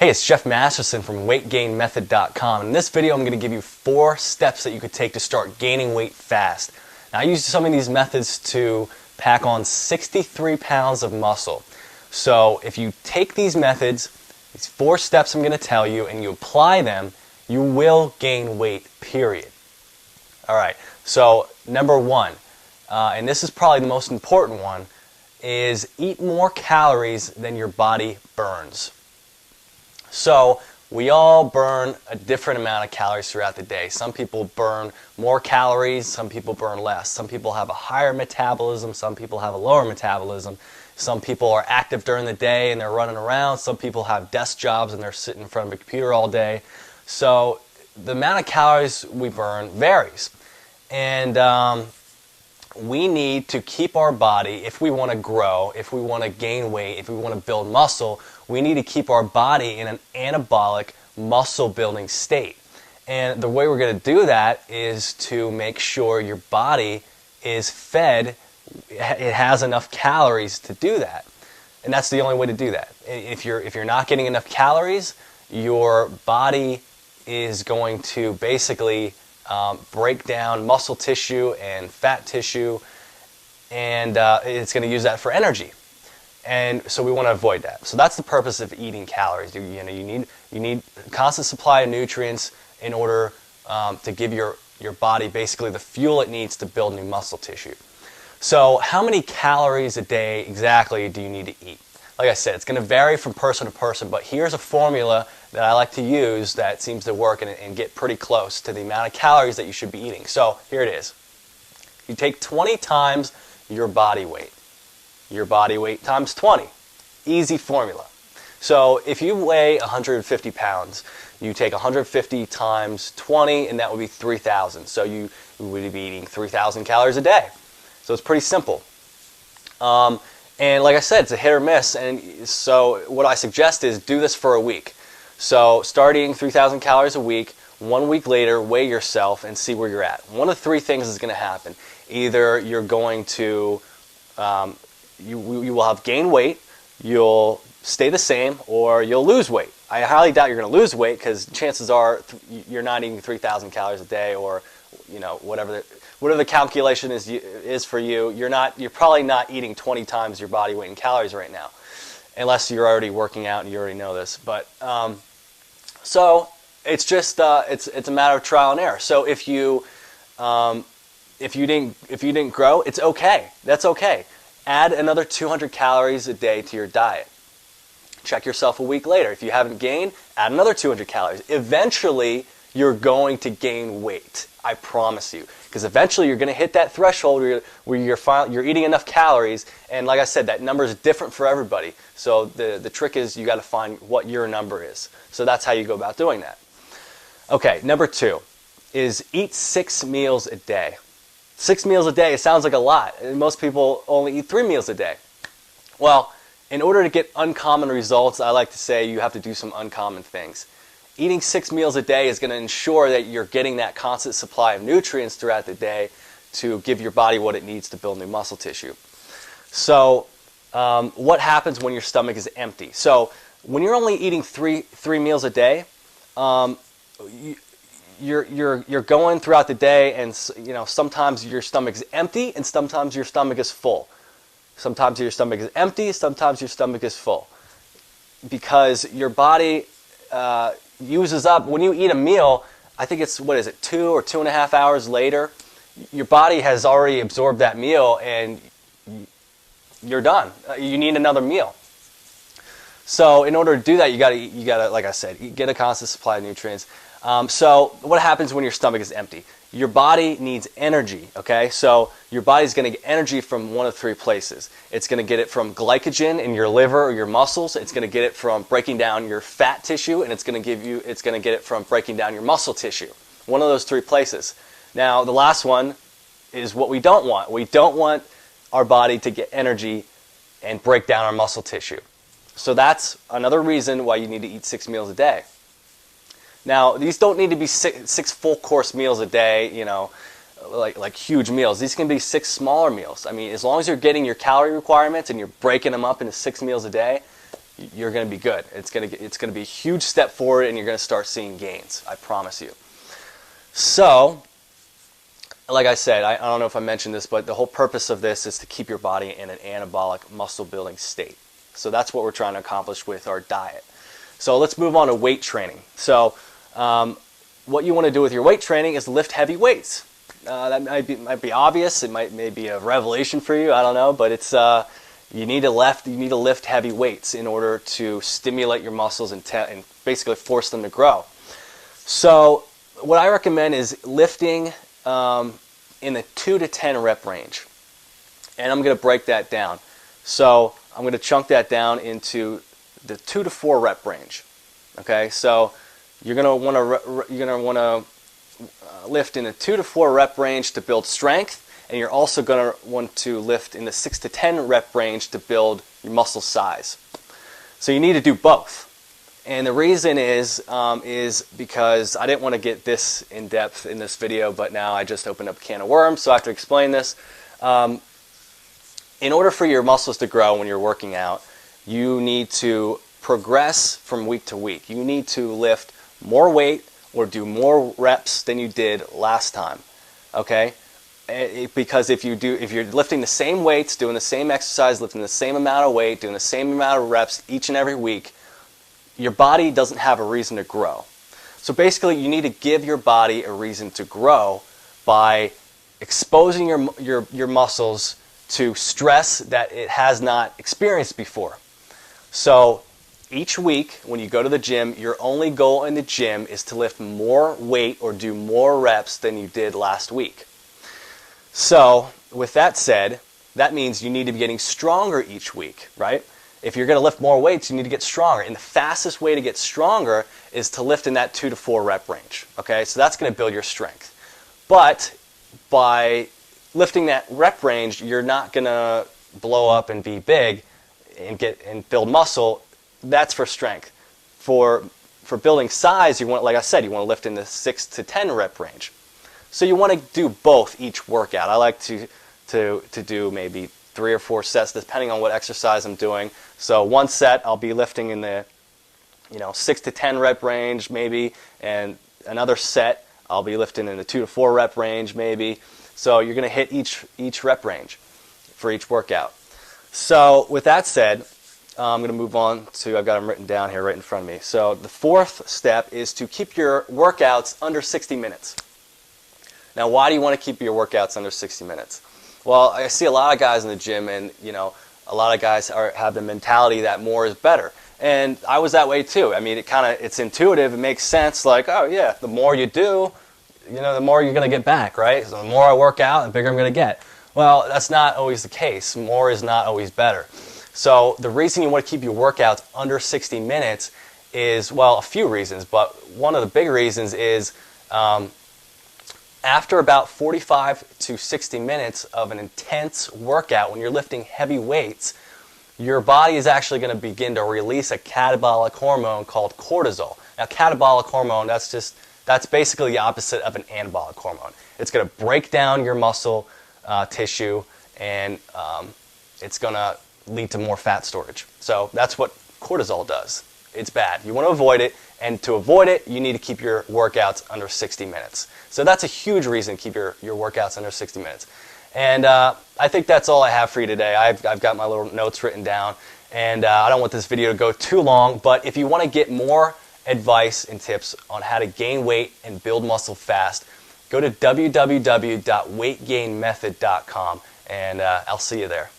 Hey, it's Jeff Masterson from weightgainmethod.com. In this video, I'm going to give you 4 steps that you could take to start gaining weight fast. Now, I use some of these methods to pack on 63 pounds of muscle. So if you take these methods, these 4 steps I'm going to tell you, and you apply them, you will gain weight, period. All right, so number 1, and this is probably the most important one, is eat more calories than your body burns. So we all burn a different amount of calories throughout the day. Some people burn more calories, some people burn less. Some people have a higher metabolism, some people have a lower metabolism. Some people are active during the day and they're running around. Some people have desk jobs and they're sitting in front of a computer all day. So the amount of calories we burn varies. And we need to keep our body, if we want to grow, if we want to gain weight, if we want to build muscle, we need to keep our body in an anabolic muscle building state. And the way we're going to do that is to make sure your body is fed, it has enough calories to do that. And that's the only way to do that. If you're not getting enough calories, your body is going to basically break down muscle tissue and fat tissue, and it's going to use that for energy. And so we want to avoid that. So that's the purpose of eating calories. You need a constant supply of nutrients in order to give your body basically the fuel it needs to build new muscle tissue. So how many calories a day exactly do you need to eat? Like I said, it's going to vary from person to person, but here's a formula that I like to use that seems to work and get pretty close to the amount of calories that you should be eating. So here it is. You take 20 times your body weight. Your body weight times 20. Easy formula. So if you weigh 150 pounds, you take 150 times 20, and that would be 3,000. So you would be eating 3,000 calories a day. So it's pretty simple. And like I said, it's a hit or miss, and so what I suggest is do this for a week. So start eating 3,000 calories a week. 1 week later, weigh yourself and see where you're at. One of 3 things is going to happen. Either you're going to, you will have gained weight, you'll stay the same, or you'll lose weight. I highly doubt you're going to lose weight because chances are you're not eating 3,000 calories a day, or whatever the calculation is for you. You're probably not eating 20 times your body weight in calories right now, unless you're already working out and you already know this. But so it's just it's a matter of trial and error. So if you didn't grow, it's okay. That's okay. Add another 200 calories a day to your diet. Check yourself a week later. If you haven't gained, add another 200 calories. Eventually, you're going to gain weight. I promise you. Because eventually you're going to hit that threshold where you're eating enough calories. And like I said, that number is different for everybody. So the trick is you got to find what your number is. So that's how you go about doing that. Okay, number 2 is eat 6 meals a day. 6 meals a day, it sounds like a lot. Most people only eat 3 meals a day. Well, in order to get uncommon results, I like to say you have to do some uncommon things. Eating 6 meals a day is going to ensure that you're getting that constant supply of nutrients throughout the day to give your body what it needs to build new muscle tissue. So what happens when your stomach is empty? So when you're only eating three meals a day, you're going throughout the day, and sometimes your stomach is empty and sometimes your stomach is full. Sometimes your stomach is empty, sometimes your stomach is full, because your body uses up, when you eat a meal, I think it's, 2 or 2.5 hours later, your body has already absorbed that meal and you're done. You need another meal. So in order to do that, you gotta, like I said, get a constant supply of nutrients. So what happens when your stomach is empty? Your body needs energy, okay? So your body's going to get energy from one of 3 places. It's going to get it from glycogen in your liver or your muscles. It's going to get it from breaking down your fat tissue, and it's going to get it from breaking down your muscle tissue. One of those 3 places. Now, the last one is what we don't want. We don't want our body to get energy and break down our muscle tissue. So that's another reason why you need to eat 6 meals a day. Now, these don't need to be 6 full course meals a day, like huge meals. These can be 6 smaller meals. I mean, as long as you're getting your calorie requirements and you're breaking them up into 6 meals a day, you're going to be good. It's going to be a huge step forward, and you're going to start seeing gains. I promise you. So, like I said, I don't know if I mentioned this, but the whole purpose of this is to keep your body in an anabolic muscle building state. So that's what we're trying to accomplish with our diet. So let's move on to weight training. So what you want to do with your weight training is lift heavy weights. That might be obvious. It may be a revelation for you. I don't know, but it's you need to lift heavy weights in order to stimulate your muscles and basically force them to grow. So what I recommend is lifting in the 2 to 10 rep range, and I'm going to break that down. So I'm going to chunk that down into the 2 to 4 rep range. Okay, so you're going to want to lift in the 2 to 4 rep range to build strength, and you're also going to want to lift in the 6 to 10 rep range to build your muscle size. So you need to do both. And the reason is because I didn't want to get this in depth in this video, but now I just opened up a can of worms, so I have to explain this. In order for your muscles to grow when you're working out, you need to progress from week to week. You need to lift more weight or do more reps than you did last time. Okay? Because if you're lifting the same weights, doing the same exercise, lifting the same amount of weight, doing the same amount of reps each and every week, your body doesn't have a reason to grow. So basically, you need to give your body a reason to grow by exposing your muscles to stress that it has not experienced before. So each week when you go to the gym, your only goal in the gym is to lift more weight or do more reps than you did last week. So with that said, that means you need to be getting stronger each week, right? If you're going to lift more weights, you need to get stronger. And the fastest way to get stronger is to lift in that 2 to 4 rep range. Okay, so that's going to build your strength. But by lifting that rep range, you're not going to blow up and be big and build muscle. That's for strength. For building size, you want, like I said, you want to lift in the 6 to 10 rep range. So you want to do both each workout. I like to do maybe 3 or 4 sets depending on what exercise I'm doing. So one set I'll be lifting in the 6 to 10 rep range maybe, and another set I'll be lifting in the 2 to 4 rep range maybe. So you're going to hit each rep range for each workout. So with that said, I'm going to move on to, I've got them written down here right in front of me. So the 4th step is to keep your workouts under 60 minutes. Now, why do you want to keep your workouts under 60 minutes? Well, I see a lot of guys in the gym, and a lot of guys have the mentality that more is better. And I was that way too. I mean, it's intuitive. It makes sense. Like, oh yeah, the more you do, the more you're going to get back, right? So the more I work out, the bigger I'm going to get. Well, that's not always the case. More is not always better. So the reason you want to keep your workouts under 60 minutes is, well, a few reasons, but one of the big reasons is after about 45 to 60 minutes of an intense workout, when you're lifting heavy weights, your body is actually going to begin to release a catabolic hormone called cortisol. Now, catabolic hormone, that's basically the opposite of an anabolic hormone. It's going to break down your muscle tissue, and it's going to lead to more fat storage. So that's what cortisol does. It's bad. You want to avoid it, and to avoid it, you need to keep your workouts under 60 minutes. So that's a huge reason to keep your workouts under 60 minutes. And I think that's all I have for you today. I've got my little notes written down, and I don't want this video to go too long, but if you want to get more advice and tips on how to gain weight and build muscle fast, go to www.weightgainmethod.com, and I'll see you there.